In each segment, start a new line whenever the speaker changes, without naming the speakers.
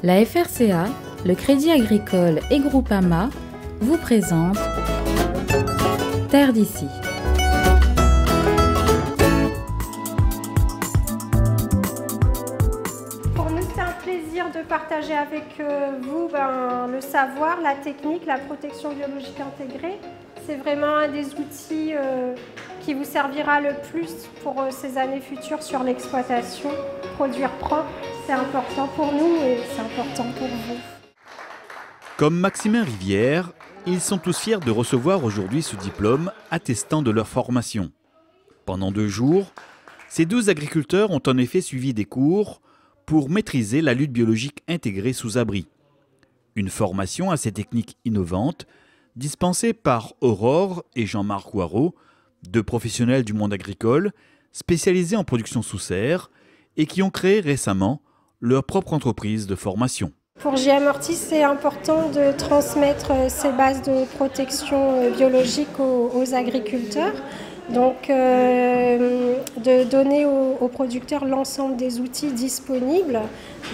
La FRCA, le Crédit Agricole et Groupama vous présentent Terre d'ici.
Pour nous, c'est un plaisir de partager avec vous le savoir, la technique, la protection biologique intégrée. C'est vraiment un des outils qui vous servira le plus pour ces années futures sur l'exploitation. Produire propre, c'est important pour nous et c'est important pour vous.
Comme Maximin Rivière, ils sont tous fiers de recevoir aujourd'hui ce diplôme attestant de leur formation. Pendant 2 jours, ces 12 agriculteurs ont en effet suivi des cours pour maîtriser la lutte biologique intégrée sous abri. Une formation assez technique innovante, dispensée par Aurore et Jean-Marc Ouarot, 2 professionnels du monde agricole spécialisés en production sous serre et qui ont créé récemment leur propre entreprise de formation.
Pour JM Hortis, c'est important de transmettre ces bases de protection biologique aux agriculteurs. Donc, de donner aux producteurs l'ensemble des outils disponibles.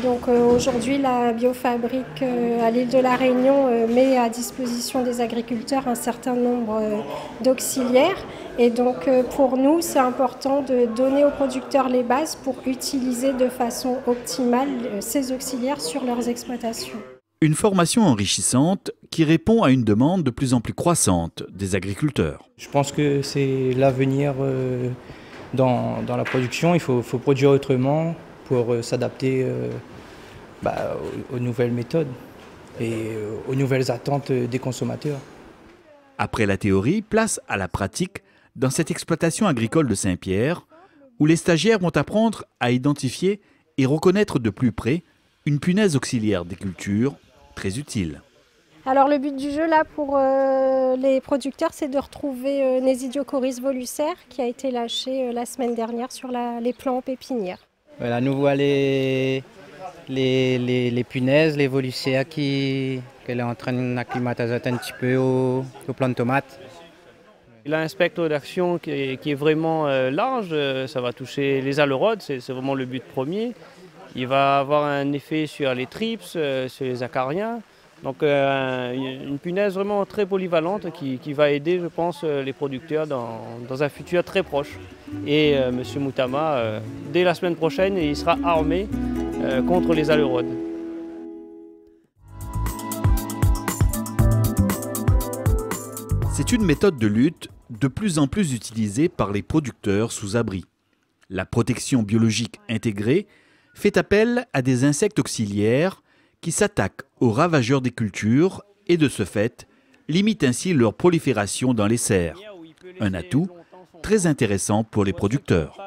Donc, aujourd'hui, la Biofabrique à l'île de la Réunion met à disposition des agriculteurs un certain nombre d'auxiliaires. Et donc, pour nous, c'est important de donner aux producteurs les bases pour utiliser de façon optimale ces auxiliaires sur leurs exploitations.
Une formation enrichissante qui répond à une demande de plus en plus croissante des agriculteurs.
Je pense que c'est l'avenir dans la production. Il faut produire autrement pour s'adapter aux nouvelles méthodes et aux nouvelles attentes des consommateurs.
Après la théorie, place à la pratique dans cette exploitation agricole de Saint-Pierre, où les stagiaires vont apprendre à identifier et reconnaître de plus près une punaise auxiliaire des cultures très utile.
Alors le but du jeu là pour les producteurs, c'est de retrouver Nesidiocoris volucère qui a été lâché la semaine dernière sur les plants en pépinière.
Voilà, nous voilà les punaises, les volucères qu'elle est en train d'acclimater un petit peu aux plants de tomates.
Il a un spectre d'action qui est vraiment large, ça va toucher les alerodes, c'est vraiment le but premier. Il va avoir un effet sur les thrips, sur les acariens. Donc une punaise vraiment très polyvalente qui va aider, je pense, les producteurs dans un futur très proche. Et M. Moutama, dès la semaine prochaine, il sera armé contre les alerodes.
C'est une méthode de lutte de plus en plus utilisée par les producteurs sous abri. La protection biologique intégrée fait appel à des insectes auxiliaires qui s'attaquent aux ravageurs des cultures et de ce fait limitent ainsi leur prolifération dans les serres. Un atout très intéressant pour les producteurs.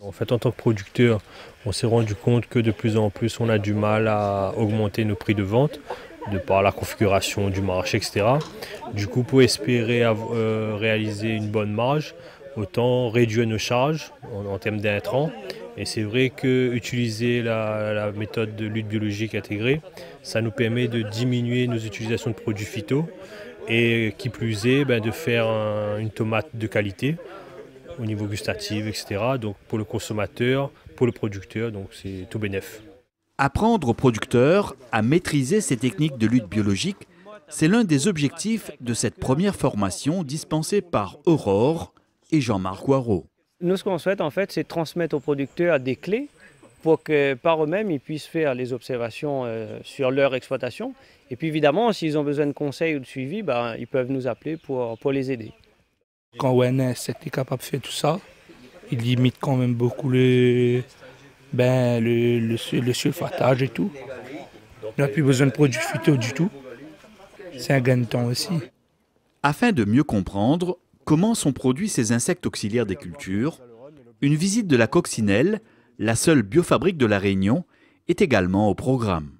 En fait, en tant que producteur, on s'est rendu compte que de plus en plus on a du mal à augmenter nos prix de vente de par la configuration du marché, etc. Du coup, pour espérer réaliser une bonne marge, autant réduire nos charges en termes d'intrants. Et c'est vrai qu'utiliser la méthode de lutte biologique intégrée, ça nous permet de diminuer nos utilisations de produits phyto et qui plus est, de faire une tomate de qualité au niveau gustatif, etc. Donc pour le consommateur, pour le producteur, donc c'est tout bénef.
Apprendre aux producteurs à maîtriser ces techniques de lutte biologique, c'est l'un des objectifs de cette première formation dispensée par Aurore et Jean-Marc Ouarot.
Nous, ce qu'on souhaite, en fait, c'est transmettre aux producteurs des clés pour que par eux-mêmes, ils puissent faire les observations sur leur exploitation. Et puis évidemment, s'ils ont besoin de conseils ou de suivi, ils peuvent nous appeler pour les aider.
Quand ONS est capable de faire tout ça, il limite quand même beaucoup le sulfatage et tout. On n'a plus besoin de produits phyto du tout. C'est un gain de temps aussi.
Afin de mieux comprendre comment sont produits ces insectes auxiliaires des cultures, une visite de la coccinelle, la seule biofabrique de la Réunion, est également au programme.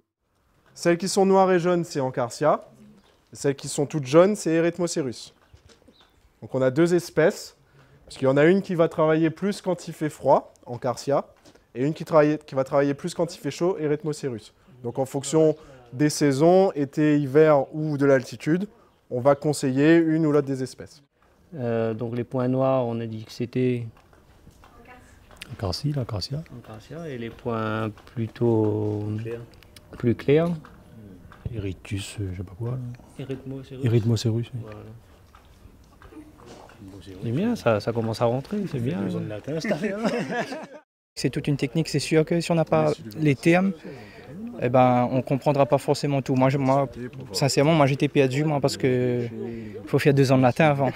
Celles qui sont noires et jaunes, c'est Ancarcia. Celles qui sont toutes jaunes, c'est Eretmocerus. Donc on a 2 espèces, parce qu'il y en a une qui va travailler plus quand il fait froid, Ancarcia, et une qui va travailler plus quand il fait chaud, Eretmocerus. Donc en fonction des saisons, été, hiver ou de l'altitude, on va conseiller une ou l'autre des espèces.
Donc les points noirs, on a dit que c'était
L'Acarcia.
et les points plutôt
plus clair.
Eritus, je sais pas quoi.
Erythmocerus.
Erythmocerus. Oui.
Voilà. C'est bien, ça commence à rentrer, c'est bien.
C'est toute une technique, c'est sûr que si on n'a pas les termes, eh ben, on ne comprendra pas forcément tout. Moi, sincèrement, j'étais perdu parce qu'il faut faire 2 ans de latin avant.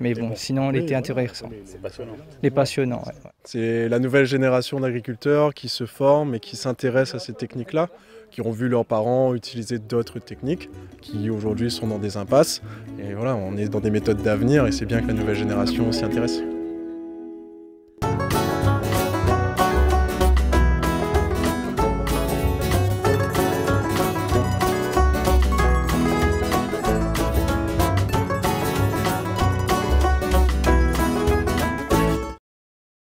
Mais bon, sinon, il était intéressant. C'est passionnant. C'est passionnant, ouais.
C'est la nouvelle génération d'agriculteurs qui se forment et qui s'intéressent à ces techniques-là, qui ont vu leurs parents utiliser d'autres techniques, qui aujourd'hui sont dans des impasses. Et voilà, on est dans des méthodes d'avenir et c'est bien que la nouvelle génération s'y intéresse.